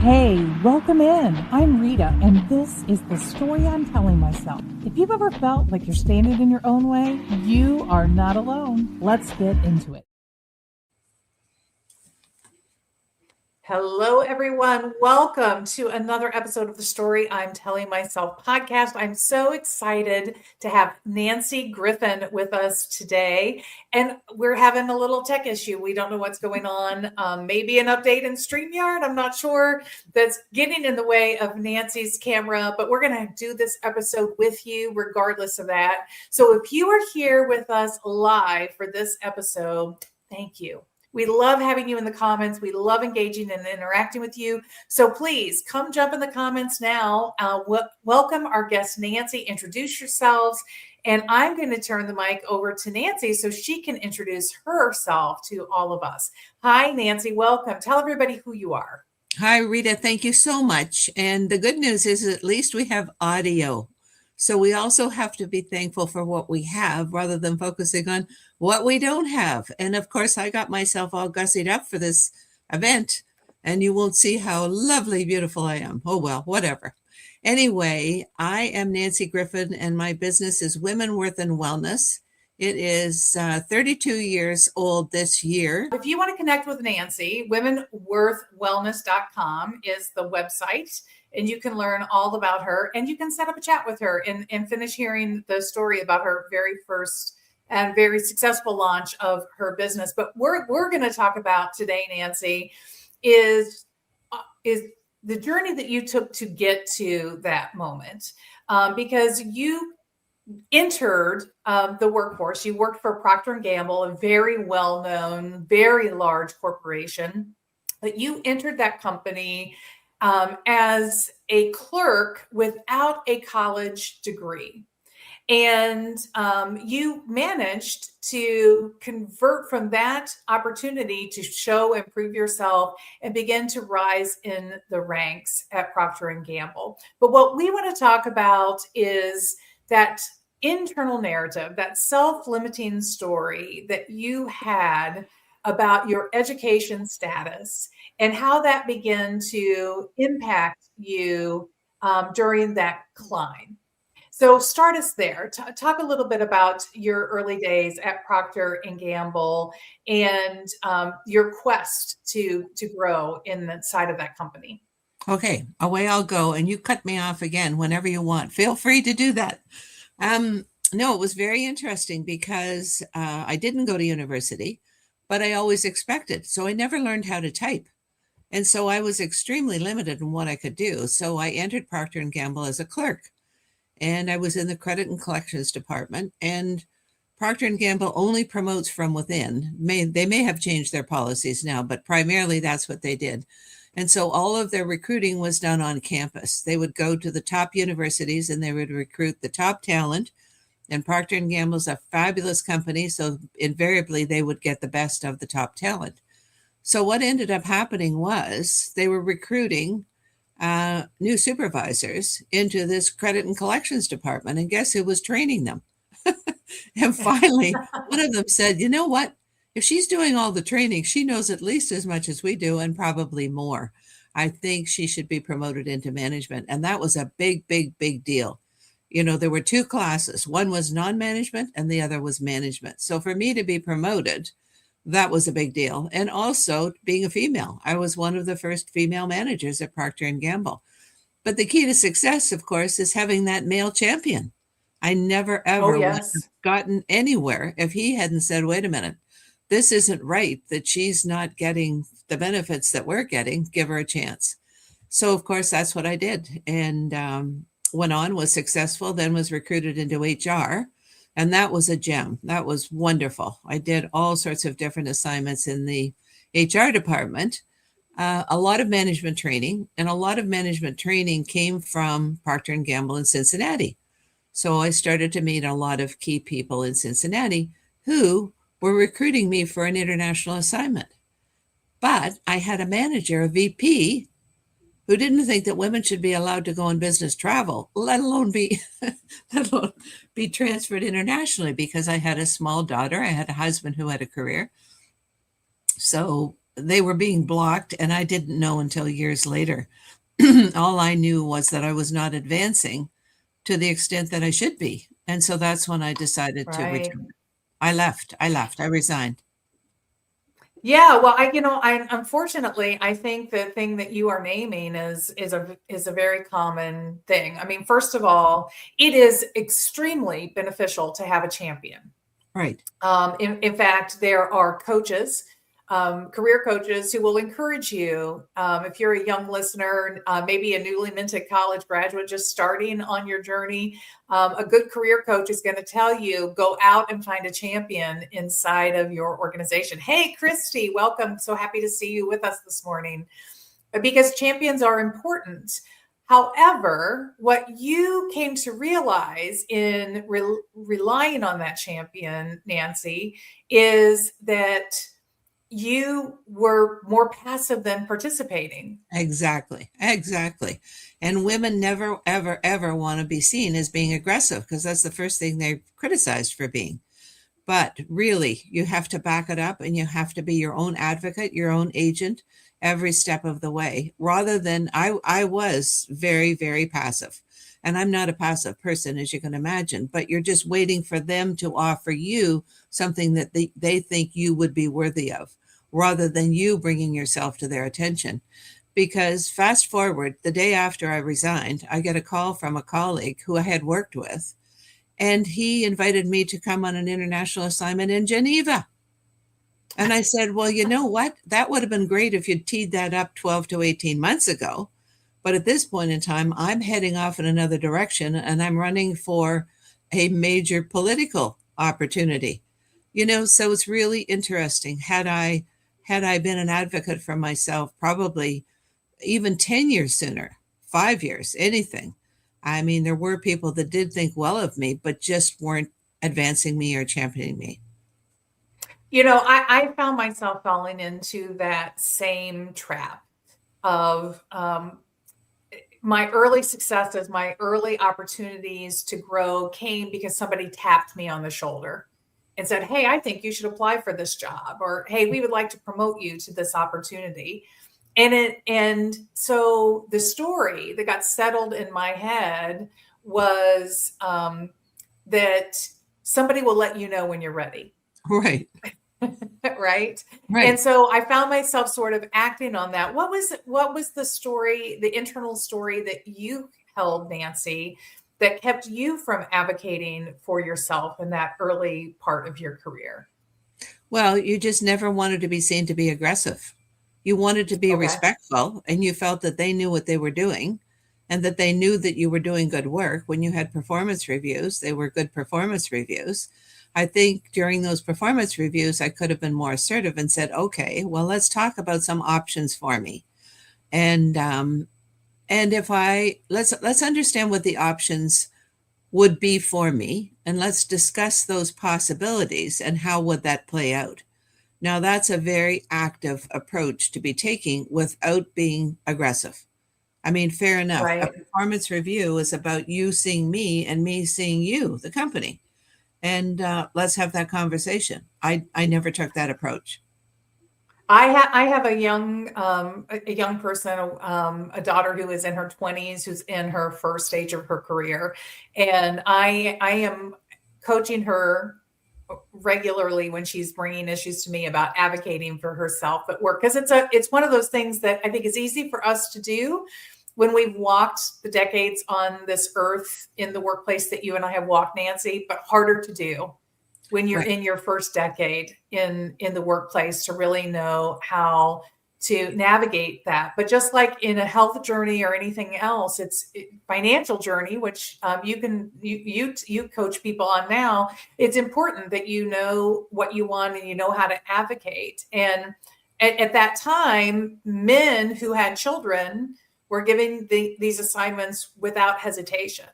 Hey, welcome in. I'm Rita, and this is the story I'm telling myself. If you've ever felt like you're standing in your own way, you are not alone. Let's get into it. Hello, everyone. Welcome to another episode of the Story I'm Telling Myself podcast. I'm so excited to have Nancy Griffin with us today. And we're having a little tech issue. We don't know what's going on. Maybe an update in StreamYard. I'm not sure. That's getting in the way of Nancy's camera, but we're going to do this episode with you regardless of that. So if you are here with us live for this episode, thank you. We love having you in the comments. We love engaging and interacting with you. So please come jump in the comments now. Welcome our guest, Nancy. Introduce yourselves. And I'm going to turn the mic over to Nancy so she can introduce herself to all of us. Hi, Nancy. Welcome. Tell everybody who you are. Hi, Rita. Thank you so much. And the good news is at least we have audio. So we also have to be thankful for what we have rather than focusing on what we don't have. And of course, I got myself all gussied up for this event, and you won't see how lovely, beautiful I am. Oh, well, whatever. Anyway, I am Nancy Griffin, and my business is Women Worth and Wellness. It is 32 years old this year. If you want to connect with Nancy, womenworthwellness.com is the website. And you can learn all about her, and you can set up a chat with her and finish hearing the story about her very first and very successful launch of her business. But we're going to talk about today, Nancy, is the journey that you took to get to that moment, because you entered the workforce. You worked for Procter Gamble, a very well-known, very large corporation, but you entered that company as a clerk without a college degree. And you managed to convert from that opportunity to show and prove yourself and begin to rise in the ranks at Procter Gamble. But what we want to talk about is that internal narrative, that self-limiting story that you had about your education status and how that began to impact you during that climb. So start us there. Talk a little bit about your early days at Procter & Gamble and your quest to grow inside of that company. Okay, away I'll go. And you cut me off again whenever you want. Feel free to do that. No, it was very interesting because I didn't go to university, but I always expected. So I never learned how to type. And so I was extremely limited in what I could do. So I entered Procter & Gamble as a clerk, and I was in the credit and collections department. And Procter & Gamble only promotes from within. They may have changed their policies now, but primarily that's what they did. And so all of their recruiting was done on campus. They would go to the top universities and they would recruit the top talent. And Procter & Gamble's a fabulous company, so invariably they would get the best of the top talent. So what ended up happening was they were recruiting new supervisors into this credit and collections department. And guess who was training them? And finally, one of them said, you know what? If she's doing all the training, she knows at least as much as we do and probably more. I think she should be promoted into management. And that was a big, big, big deal. You know, there were two classes. One was non-management and the other was management. So for me to be promoted, that was a big deal. And also being a female. I was one of the first female managers at Procter & Gamble. But the key to success, of course, is having that male champion. I never, ever would have gotten anywhere if he hadn't said, wait a minute, this isn't right that she's not getting the benefits that we're getting. Give her a chance. So, of course, that's what I did. And went on, was successful, then was recruited into HR. And that was a gem. That was wonderful. I did all sorts of different assignments in the HR department, a lot of management training, and a lot of management training came from Procter & Gamble in Cincinnati. So I started to meet a lot of key people in Cincinnati who were recruiting me for an international assignment. But I had a manager, a VP, who didn't think that women should be allowed to go on business travel, let alone be transferred internationally, because I had a small daughter. I had a husband who had a career. So they were being blocked, and I didn't know until years later. All I knew was that I was not advancing to the extent that I should be. And so that's when I decided to Right. return. I resigned. Yeah, well, I unfortunately, I think the thing that you are naming is a very common thing. I mean, first of all, it is extremely beneficial to have a champion. Right. In fact, there are coaches, career coaches who will encourage you. If you're a young listener, maybe a newly minted college graduate just starting on your journey, a good career coach is going to tell you, go out and find a champion inside of your organization. Hey, Christy, welcome. So happy to see you with us this morning, because champions are important. However, what you came to realize in relying on that champion, Nancy, is that you were more passive than participating. Exactly. Exactly. And women never, ever, ever want to be seen as being aggressive because that's the first thing they're criticized for being. But really, you have to back it up and you have to be your own advocate, your own agent every step of the way, rather than I was very, very passive. And I'm not a passive person, as you can imagine, but you're just waiting for them to offer you something that they think you would be worthy of, rather than you bringing yourself to their attention. Because fast forward, the day after I resigned, I get a call from a colleague who I had worked with, and he invited me to come on an international assignment in Geneva. And I said, well, you know what? That would have been great if you'd teed that up 12 to 18 months ago. But at this point in time, I'm heading off in another direction and I'm running for a major political opportunity. So it's really interesting. Had I been an advocate for myself, probably even 10 years sooner, 5 years, anything. I mean, there were people that did think well of me, but just weren't advancing me or championing me. I found myself falling into that same trap of my early successes, my early opportunities to grow came because somebody tapped me on the shoulder and said, hey, I think you should apply for this job, or hey, we would like to promote you to this opportunity. And so the story that got settled in my head was that somebody will let you know when you're ready. Right. Right. And Right. so I found myself sort of acting on that. What was the story, the internal story that you held, Nancy, that kept you from advocating for yourself in that early part of your career? Well, you just never wanted to be seen to be aggressive. You wanted to be Okay. respectful, and you felt that they knew what they were doing and that they knew that you were doing good work. When you had performance reviews, they were good performance reviews. I think during those performance reviews, I could have been more assertive and said, okay, well, let's talk about some options for me. And if let's understand what the options would be for me, and let's discuss those possibilities and how would that play out. Now, that's a very active approach to be taking without being aggressive. I mean, fair enough. A Right. performance review is about you seeing me and me seeing you, the company. And let's have that conversation. I never took that approach. I have a young person, a daughter who is in her 20s, who's in her first stage of her career, and I am coaching her regularly when she's bringing issues to me about advocating for herself at work, because it's one of those things that I think is easy for us to do when we've walked the decades on this earth in the workplace that you and I have walked, Nancy, but harder to do when you're Right. in your first decade in the workplace, to really know how to navigate that. But just like in a health journey or anything else, financial journey, which you coach people on now. It's important that you know what you want and you know how to advocate. And at that time, men who had children were giving these assignments without hesitation.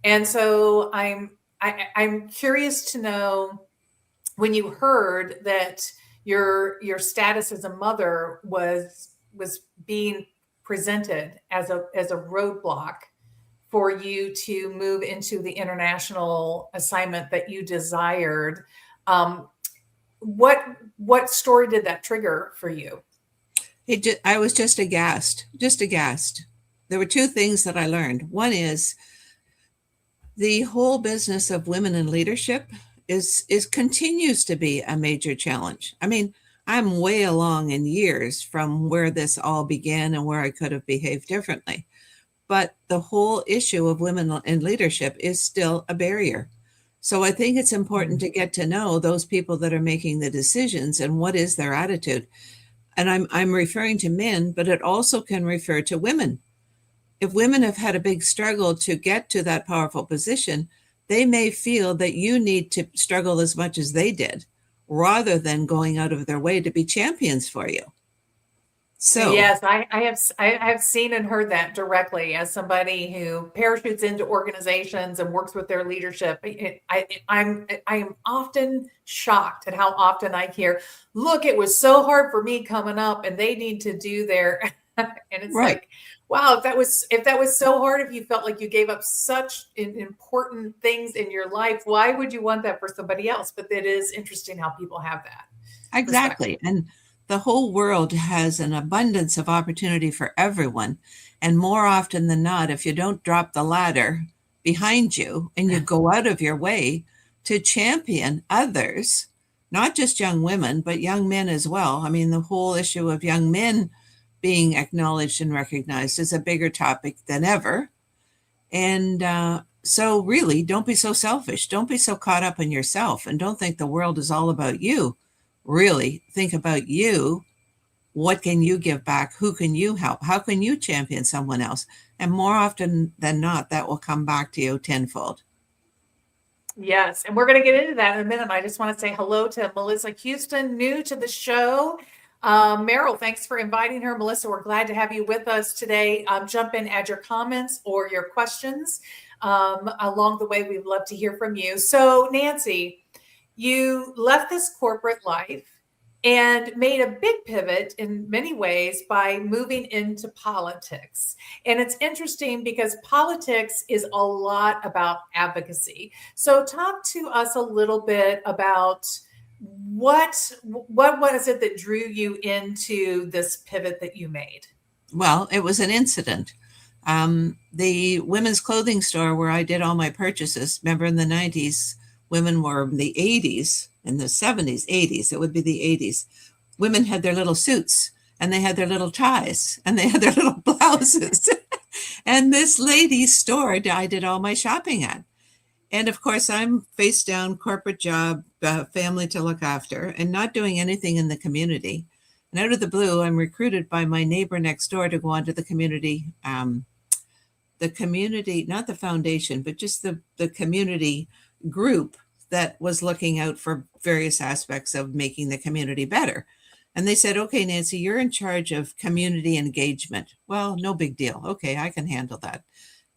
And so I'm curious to know, when you heard that your status as a mother was being presented as a roadblock for you to move into the international assignment that you desired. Um, what story did that trigger for you? I was just aghast, just aghast. There were two things that I learned. One is the whole business of women in leadership is continues to be a major challenge. I mean, I'm way along in years from where this all began and where I could have behaved differently. But the whole issue of women in leadership is still a barrier. So I think it's important to get to know those people that are making the decisions and what is their attitude. And I'm referring to men, but it also can refer to women. If women have had a big struggle to get to that powerful position, they may feel that you need to struggle as much as they did, rather than going out of their way to be champions for you. So, Yes, I have seen and heard that directly as somebody who parachutes into organizations and works with their leadership. I am often shocked at how often I hear, "Look, it was so hard for me coming up, and they need to do their," and it's right. like, wow, if that was so hard, if you felt like you gave up such important things in your life, why would you want that for somebody else? But it is interesting how people have that perspective. Exactly. And the whole world has an abundance of opportunity for everyone. And more often than not, if you don't drop the ladder behind you and you go out of your way to champion others, not just young women, but young men as well. I mean, the whole issue of young men being acknowledged and recognized is a bigger topic than ever. And so, really, don't be so selfish. Don't be so caught up in yourself, and don't think the world is all about you. Really think about you. What can you give back? Who can you help? How can you champion someone else? And more often than not, that will come back to you tenfold. Yes, and we're going to get into that in a minute. I just want to say hello to Melissa Houston, new to the show. Meryl, thanks for inviting her. Melissa, we're glad to have you with us today. Jump in, add your comments or your questions along the way. We'd love to hear from you. So, Nancy, you left this corporate life and made a big pivot in many ways by moving into politics. And it's interesting because politics is a lot about advocacy. So talk to us a little bit about what was it that drew you into this pivot that you made? Well, it was an incident. The women's clothing store where I did all my purchases, remember in the 90s, women were in the 80s, in the 70s, 80s, it would be the 80s. Women had their little suits and they had their little ties and they had their little blouses. And this lady's store I did all my shopping at. And of course, I'm face down, corporate job, family to look after, and not doing anything in the community. And out of the blue, I'm recruited by my neighbor next door to go onto the community, not the foundation, but just the community group that was looking out for various aspects of making the community better. And they said, okay, Nancy, you're in charge of community engagement. Well, no big deal. Okay, I can handle that.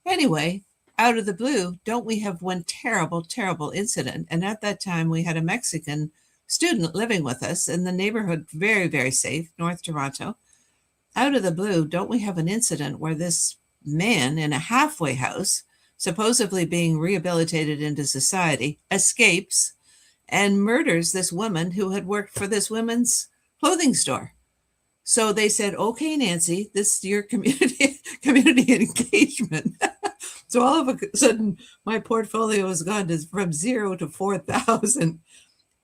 Anyway, out of the blue, don't we have one terrible, terrible incident? And at that time, we had a Mexican student living with us in the neighborhood, very, very safe, North Toronto. Out of the blue, don't we have an incident where this man in a halfway house, supposedly being rehabilitated into society, escapes and murders this woman who had worked for this women's clothing store. So they said, okay, Nancy, this is your community engagement. So all of a sudden, my portfolio has gone from 0 to 4,000.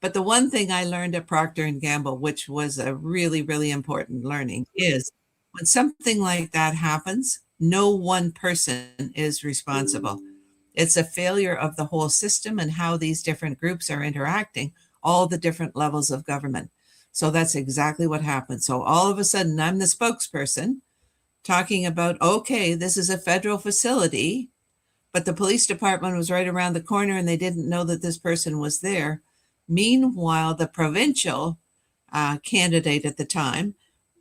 But the one thing I learned at Procter Gamble, which was a really, really important learning, is when something like that happens, no one person is responsible. It's a failure of the whole system and how these different groups are interacting, all the different levels of government. So that's exactly what happened. So all of a sudden, I'm the spokesperson talking about, okay, this is a federal facility, but the police department was right around the corner and they didn't know that this person was there. Meanwhile, the provincial candidate at the time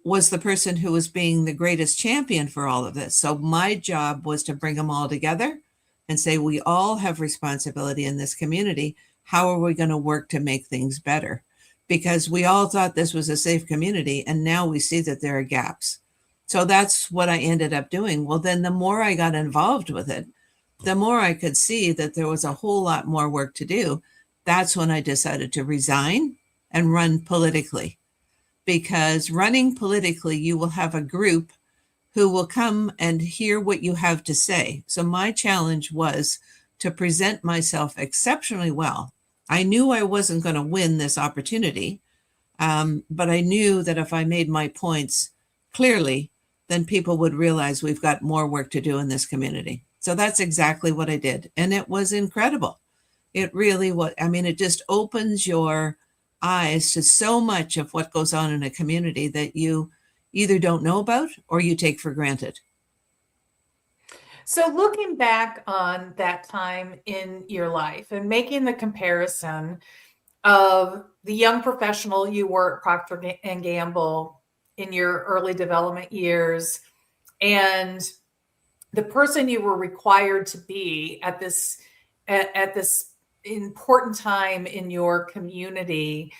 was the person who was being the greatest champion for all of this. So my job was to bring them all together and say, we all have responsibility in this community. How are we going to work to make things better? Because we all thought this was a safe community, and now we see that there are gaps. So that's what I ended up doing. Well, then the more I got involved with it, the more I could see that there was a whole lot more work to do. That's when I decided to resign and run politically. because running politically, you will have a group who will come and hear what you have to say. So my challenge was to present myself exceptionally well. I knew I wasn't going to win this opportunity, but I knew that if I made my points clearly, then people would realize we've got more work to do in this community. So that's exactly what I did. And it was incredible. It really was. I mean, it just opens your eyes to so much of what goes on in a community that you either don't know about or you take for granted. So looking back on that time in your life and making the comparison of the young professional you were at Procter and Gamble in your early development years and the person you were required to be at this important time in your community,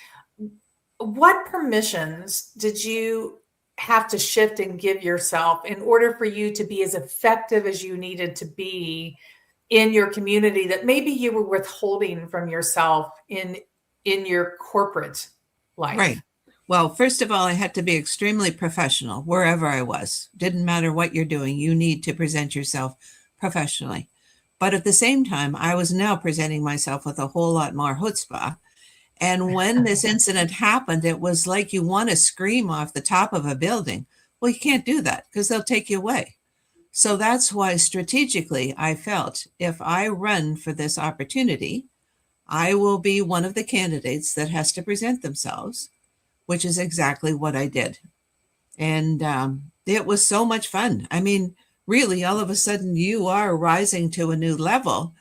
what permissions did you have to shift and give yourself in order for you to be as effective as you needed to be in your community that maybe you were withholding from yourself in your corporate Right. life? Well, first of all, I had to be extremely professional wherever I was. Didn't matter what you're doing, you need to present yourself professionally. But at the same time, I was now presenting myself with a whole lot more chutzpah. And when this incident happened, it was like you want to scream off the top of a building. Well, you can't do that because they'll take you away. So that's why strategically I felt if I run for this opportunity, I will be one of the candidates that has to present themselves, which is exactly what I did. And it was so much fun. I mean, really, all of a sudden, you are rising to a new level,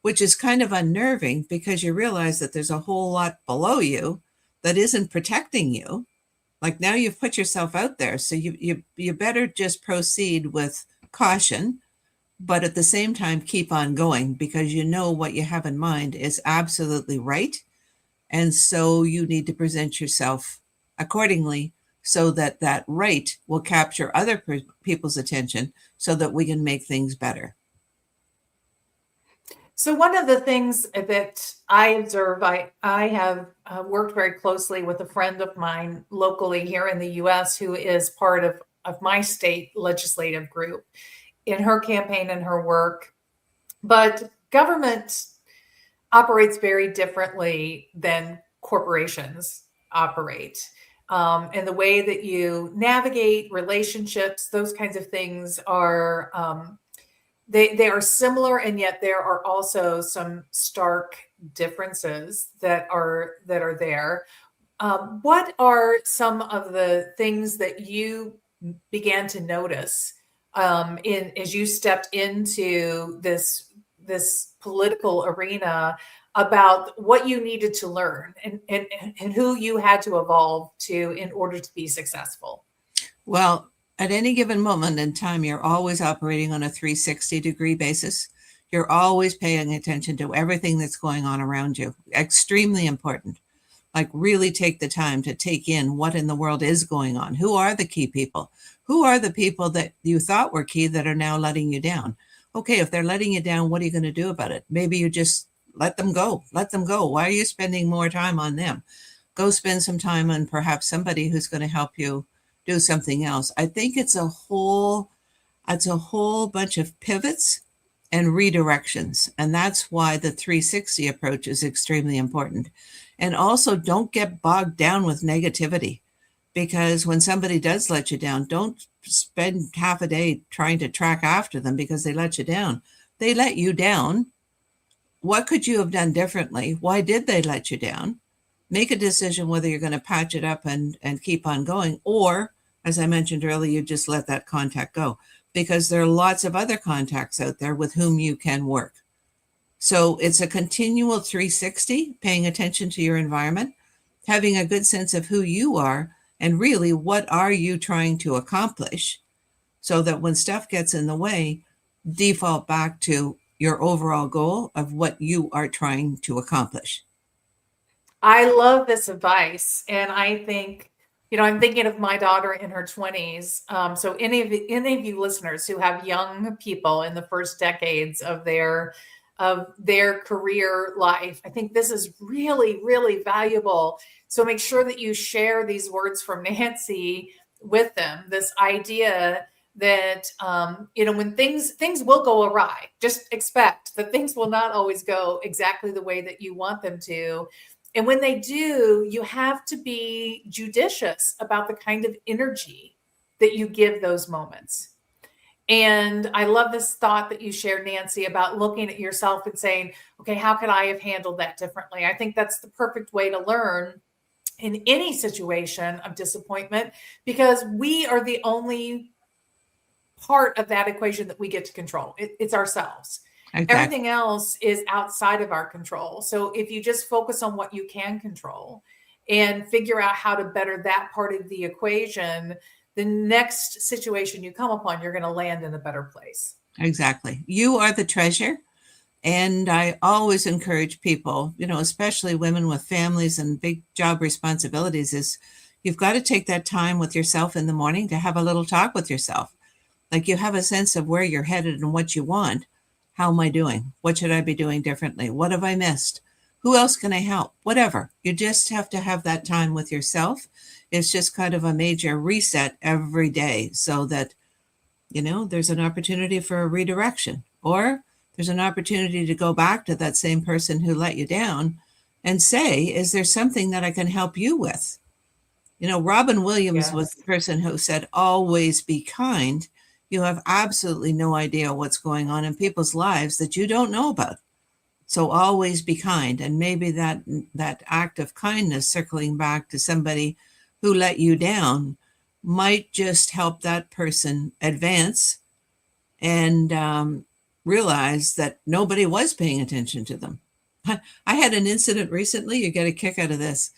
which is kind of unnerving because you realize that there's a whole lot below you that isn't protecting you. Like now you've put yourself out there. So you better just proceed with caution, but at the same time, keep on going because you know what you have in mind is absolutely right. And so you need to present yourself accordingly so that that right will capture other people's attention so that we can make things better. So one of the things that I observe, I have worked very closely with a friend of mine locally here in the U.S. who is part of my state legislative group in her campaign and her work. But government operates very differently than corporations operate. And the way that you navigate relationships, those kinds of things are they are similar, and yet there are also some stark differences that are there. What are some of the things that you began to notice in as you stepped into this political arena about what you needed to learn and who you had to evolve to in order to be successful? Well, at any given moment in time, you're always operating on a 360-degree basis. You're always paying attention to everything that's going on around you. Extremely important. Like, really take the time to take in what in the world is going on. Who are the key people? Who are the people that you thought were key that are now letting you down? Okay, if they're letting you down, what are you going to do about it? Maybe you just let them go. Let them go. Why are you spending more time on them? Go spend some time on perhaps somebody who's going to help you do something else. I think it's a whole bunch of pivots and redirections. And that's why the 360 approach is extremely important. And also don't get bogged down with negativity, because when somebody does let you down, don't spend half a day trying to track after them because they let you down. They let you down. What could you have done differently? Why did they let you down? Make a decision whether you're going to patch it up and keep on going, or, as I mentioned earlier, you just let that contact go, because there are lots of other contacts out there with whom you can work. So it's a continual 360, paying attention to your environment, having a good sense of who you are, and really what are you trying to accomplish, so that when stuff gets in the way, default back to your overall goal of what you are trying to accomplish. I love this advice. And I think, I'm thinking of my daughter in her 20s. So any of you listeners who have young people in the first decades of their of their career life. I think this is really, really valuable. So make sure that you share these words from Nancy with them. This idea that when things will go awry, just expect that things will not always go exactly the way that you want them to. And when they do, you have to be judicious about the kind of energy that you give those moments. And I love this thought that you shared, Nancy, about looking at yourself and saying, okay, how could I have handled that differently? I think that's the perfect way to learn in any situation of disappointment, because we are the only part of that equation that we get to control. It's ourselves. Exactly. Everything else is outside of our control. So if you just focus on what you can control and figure out how to better that part of the equation, the next situation you come upon, you're going to land in a better place. Exactly. You are the treasure. And I always encourage people, especially women with families and big job responsibilities, is you've got to take that time with yourself in the morning to have a little talk with yourself. Like, you have a sense of where you're headed and what you want. How am I doing? What should I be doing differently? What have I missed? Who else can I help? Whatever. You just have to have that time with yourself. It's just kind of a major reset every day, so that, there's an opportunity for a redirection, or there's an opportunity to go back to that same person who let you down and say, is there something that I can help you with? Robin Williams was the person who said, always be kind. You have absolutely no idea what's going on in people's lives that you don't know about. So always be kind. And maybe that act of kindness, circling back to somebody who let you down, might just help that person advance and realize that nobody was paying attention to them. I had an incident recently. You get a kick out of this.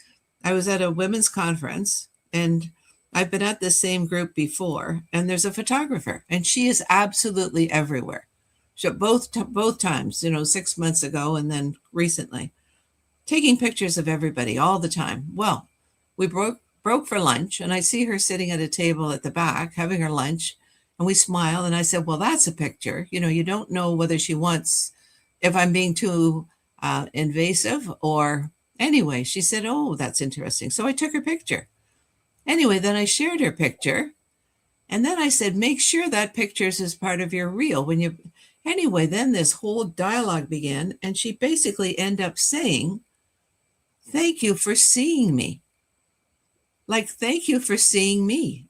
I was at a women's conference, and I've been at this same group before, and there's a photographer, and she is absolutely everywhere. So both times, 6 months ago and then recently, taking pictures of everybody all the time. Well, we broke for lunch, and I see her sitting at a table at the back having her lunch, and we smile, and I said, well, that's a picture. You don't know whether she wants, if I'm being too invasive or anyway. She said, oh, that's interesting. So I took her picture. Anyway, then I shared her picture, and then I said, make sure that pictures is part of your reel anyway, then this whole dialogue began, and she basically ended up saying, thank you for seeing me. Like, thank you for seeing me.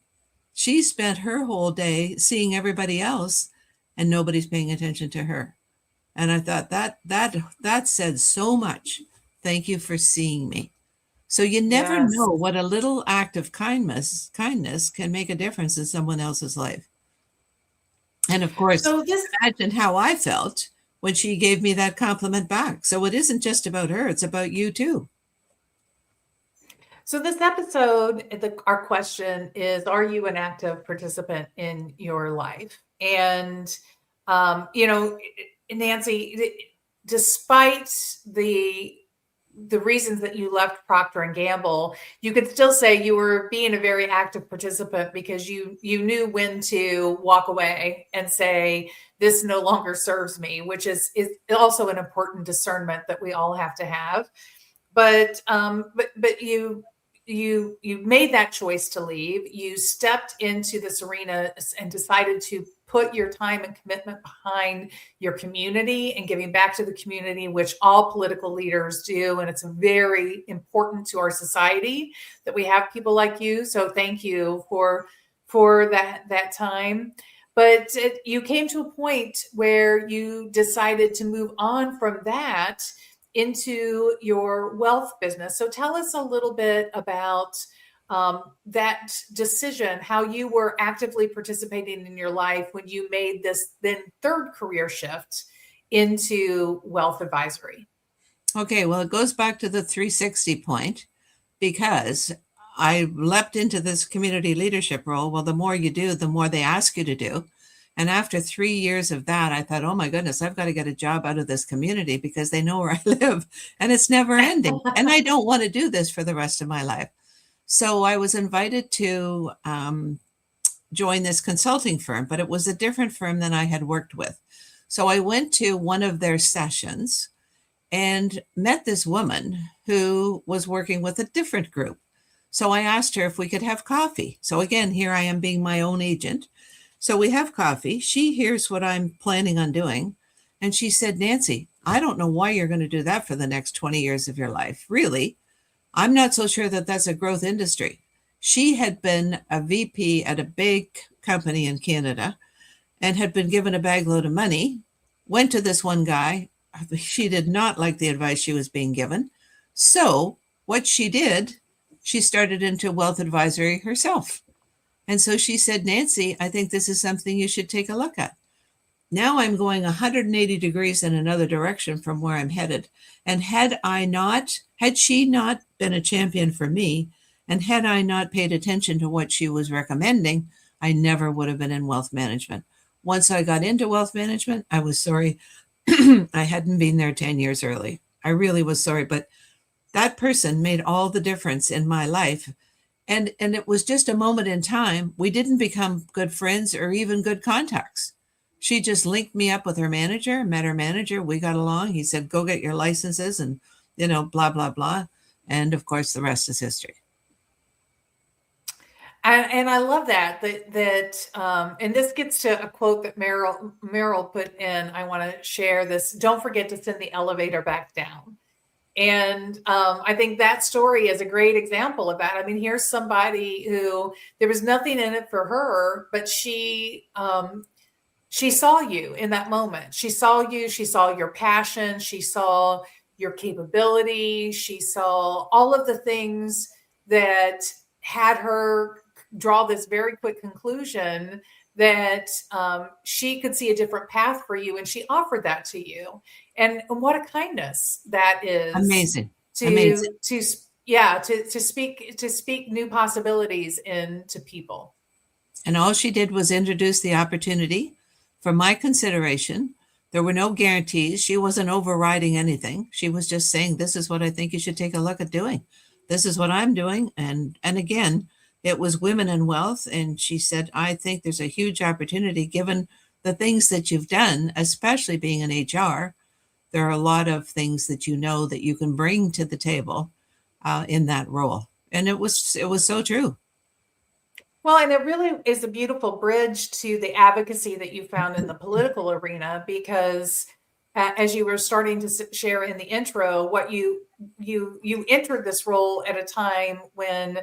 She spent her whole day seeing everybody else, and nobody's paying attention to her. And I thought that said so much. Thank you for seeing me. So you never know what a little act of kindness can make a difference in someone else's life. And of course, imagine how I felt when she gave me that compliment back. So it isn't just about her, it's about you too. So this episode, our question is, are you an active participant in your life? And, Nancy, despite the reasons that you left Procter and Gamble, you could still say you were being a very active participant, because you knew when to walk away and say, this no longer serves me, which is also an important discernment that we all have to have. But you made that choice to leave. You stepped into this arena and decided to put your time and commitment behind your community and giving back to the community, which all political leaders do. And it's very important to our society that we have people like you. So thank you for that time. But you came to a point where you decided to move on from that into your wealth business. So tell us a little bit about that decision, how you were actively participating in your life when you made this then third career shift into wealth advisory. Okay, well, it goes back to the 360 point, because I leapt into this community leadership role. Well, the more you do, the more they ask you to do. And after 3 years of that, I thought, oh my goodness, I've got to get a job out of this community, because they know where I live and it's never ending. And I don't want to do this for the rest of my life. So I was invited to join this consulting firm, but it was a different firm than I had worked with. So I went to one of their sessions and met this woman who was working with a different group. So I asked her if we could have coffee. So again, here I am being my own agent. So we have coffee. She hears what I'm planning on doing. And she said, Nancy, I don't know why you're going to do that for the next 20 years of your life. Really, I'm not so sure that that's a growth industry. She had been a VP at a big company in Canada and had been given a bag load of money, went to this one guy. She did not like the advice she was being given. So what she did, she started into wealth advisory herself. And so she said, Nancy, I think this is something you should take a look at. Now I'm going 180 degrees in another direction from where I'm headed. And had she not been a champion for me, and had I not paid attention to what she was recommending, I never would have been in wealth management. Once I got into wealth management, I was sorry I hadn't been there 10 years early. I really was sorry, but that person made all the difference in my life. And it was just a moment in time. We didn't become good friends or even good contacts. She just linked me up with her manager, met her manager. We got along. He said, go get your licenses and, blah, blah, blah. And of course, the rest is history. And I love that, and this gets to a quote that Meryl put in. I want to share this. Don't forget to send the elevator back down. And I think that story is a great example of that. I mean, here's somebody who there was nothing in it for her, but she saw you in that moment. She saw you. She saw your passion. She saw your capability. She saw all of the things that had her draw this very quick conclusion that she could see a different path for you, and she offered that to you. And what a kindness that is! Amazing. To speak new possibilities into people. And all she did was introduce the opportunity for my consideration. There were no guarantees. She wasn't overriding anything. She was just saying, this is what I think you should take a look at doing. This is what I'm doing. And again, it was women in wealth. And she said, I think there's a huge opportunity given the things that you've done, especially being in HR. There are a lot of things that that you can bring to the table in that role. And it was so true. Well, and it really is a beautiful bridge to the advocacy that you found in the political arena, because as you were starting to share in the intro, what you entered this role at a time when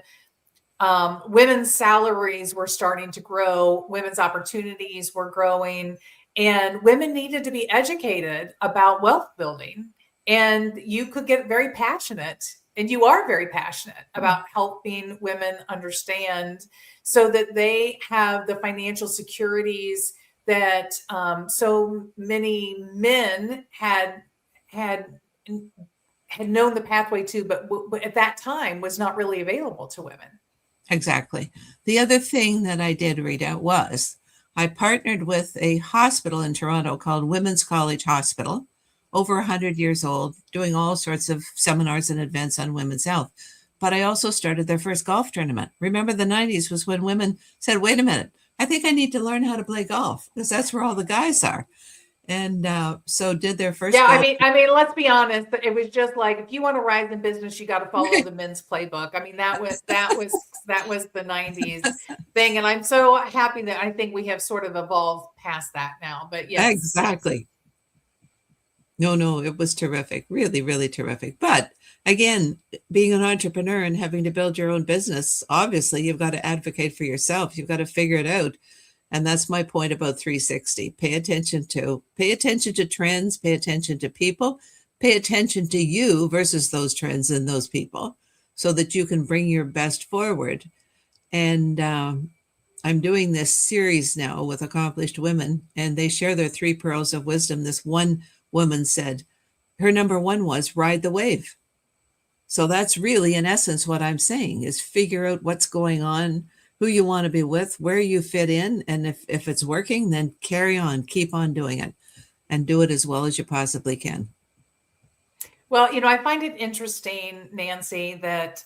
women's salaries were starting to grow, women's opportunities were growing, and women needed to be educated about wealth building. And you could get very passionate, and you are very passionate about helping women understand so that they have the financial securities that so many men had known the pathway to, but at that time was not really available to women. Exactly. The other thing that I did, Rita, was I partnered with a hospital in Toronto called Women's College Hospital, over 100 years old, doing all sorts of seminars and events on women's health. But I also started their first golf tournament. Remember, the 90s was when women said, wait a minute, I think I need to learn how to play golf because that's where all the guys are. And so did their first. Yeah, I mean, let's be honest. It was just like, if you want to rise in business, you got to follow the men's playbook. I mean, that was the 90s thing. And I'm so happy that I think we have sort of evolved past that now. But yes. Exactly. No, it was terrific. Really, really terrific. But again, being an entrepreneur and having to build your own business, obviously you've got to advocate for yourself. You've got to figure it out. And that's my point about 360. Pay attention to trends, pay attention to people, pay attention to you versus those trends and those people so that you can bring your best forward. And I'm doing this series now with accomplished women, and they share their 3 pearls of wisdom. This one woman said her number 1 was ride the wave. So that's really, in essence, what I'm saying is figure out what's going on, who you want to be with, where you fit in. And if it's working, then carry on, keep on doing it and do it as well as you possibly can. Well, I find it interesting, Nancy, that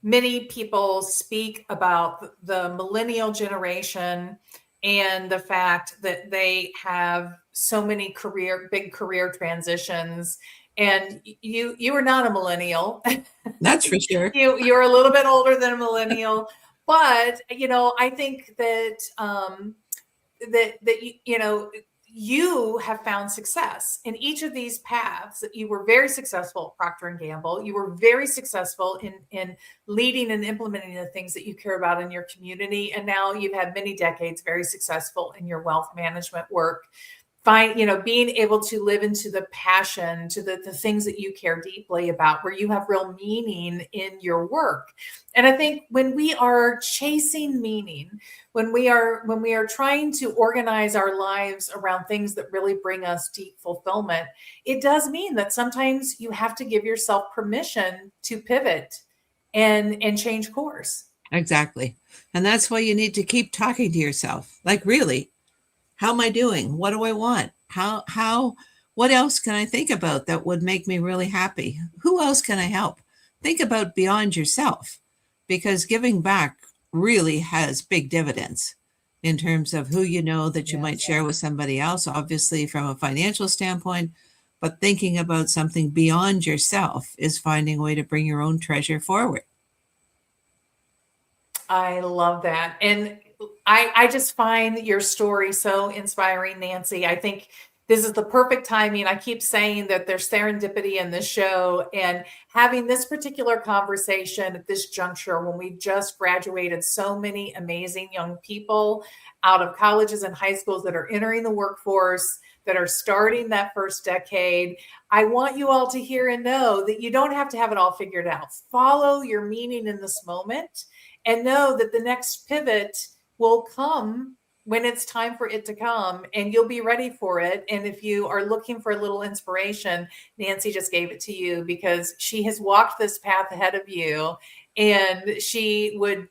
many people speak about the millennial generation and the fact that they have so many big career transitions. And you are not a millennial. That's for sure. You're a little bit older than a millennial, but I think that you have found success in each of these paths. You were very successful at Procter & Gamble. You were very successful in leading and implementing the things that you care about in your community. And now you've had many decades very successful in your wealth management work. Being able to live into the passion, to the things that you care deeply about, where you have real meaning in your work. And I think when we are chasing meaning, when we are trying to organize our lives around things that really bring us deep fulfillment, it does mean that sometimes you have to give yourself permission to pivot and change course. Exactly. And that's why you need to keep talking to yourself. Like, really, how am I doing? What do I want? What else can I think about that would make me really happy? Who else can I help? Think about beyond yourself, because giving back really has big dividends in terms of who you know that you might share with somebody else, obviously from a financial standpoint, but thinking about something beyond yourself is finding a way to bring your own treasure forward. I love that. And I just find your story so inspiring, Nancy. I think this is the perfect timing. I keep saying that there's serendipity in this show, and having this particular conversation at this juncture when we just graduated so many amazing young people out of colleges and high schools that are entering the workforce, that are starting that first decade. I want you all to hear and know that you don't have to have it all figured out. Follow your meaning in this moment and know that the next pivot will come when it's time for it to come, and you'll be ready for it. And if you are looking for a little inspiration, Nancy just gave it to you, because she has walked this path ahead of you, and she would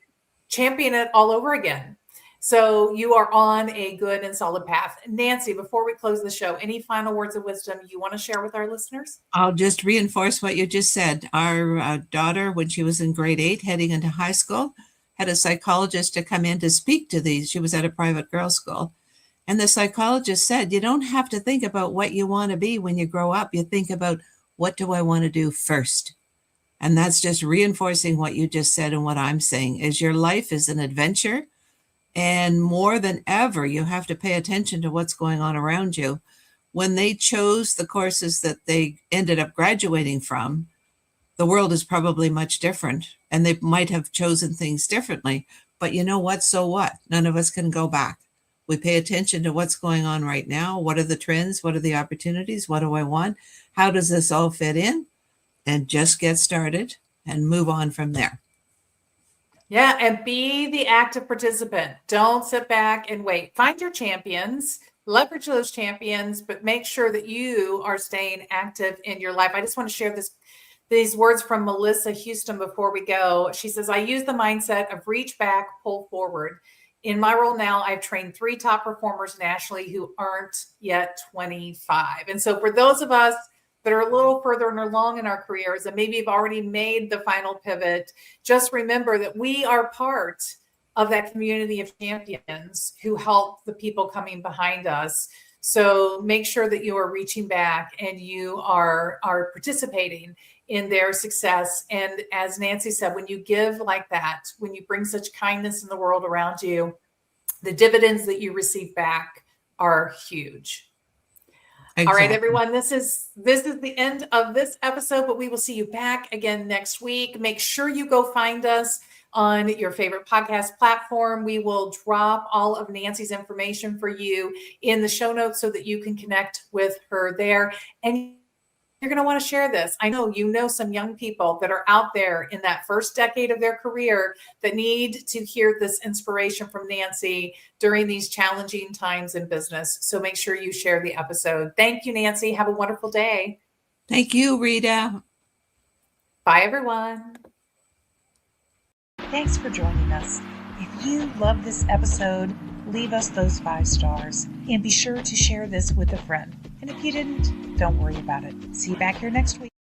champion it all over again. So you are on a good and solid path. Nancy, before we close the show, any final words of wisdom you want to share with our listeners? I'll just reinforce what you just said. Our daughter, when she was in grade 8, heading into high school, had a psychologist to come in to speak to these. She was at a private girls' school. And the psychologist said, you don't have to think about what you want to be when you grow up. You think about, what do I want to do first? And that's just reinforcing what you just said. And what I'm saying is your life is an adventure. And more than ever, you have to pay attention to what's going on around you. When they chose the courses that they ended up graduating from, the world is probably much different, and they might have chosen things differently. But you know what? So what? None of us can go back. We pay attention to what's going on right now. What are the trends? What are the opportunities? What do I want? How does this all fit in? And just get started and move on from there. Yeah, and be the active participant. Don't sit back and wait. Find your champions, leverage those champions, but make sure that you are staying active in your life. I just want to share these words from Melissa Houston before we go. She says, I use the mindset of reach back, pull forward. In my role now, I've trained 3 top performers nationally who aren't yet 25. And so for those of us that are a little further along in our careers and maybe have already made the final pivot, just remember that we are part of that community of champions who help the people coming behind us. So make sure that you are reaching back and you are participating in their success. And as Nancy said, when you give like that, when you bring such kindness in the world around you, the dividends that you receive back are huge. Exactly. All right, everyone, this is the end of this episode, but we will see you back again next week. Make sure you go find us on your favorite podcast platform. We will drop all of Nancy's information for you in the show notes so that you can connect with her there. And you're going to want to share this. I know you know some young people that are out there in that first decade of their career that need to hear this inspiration from Nancy during these challenging times in business. So make sure you share the episode. Thank you, Nancy. Have a wonderful day. Thank you, Rita. Bye, everyone. Thanks for joining us. If you love this episode, leave us those 5 stars and be sure to share this with a friend. And if you didn't, don't worry about it. See you back here next week.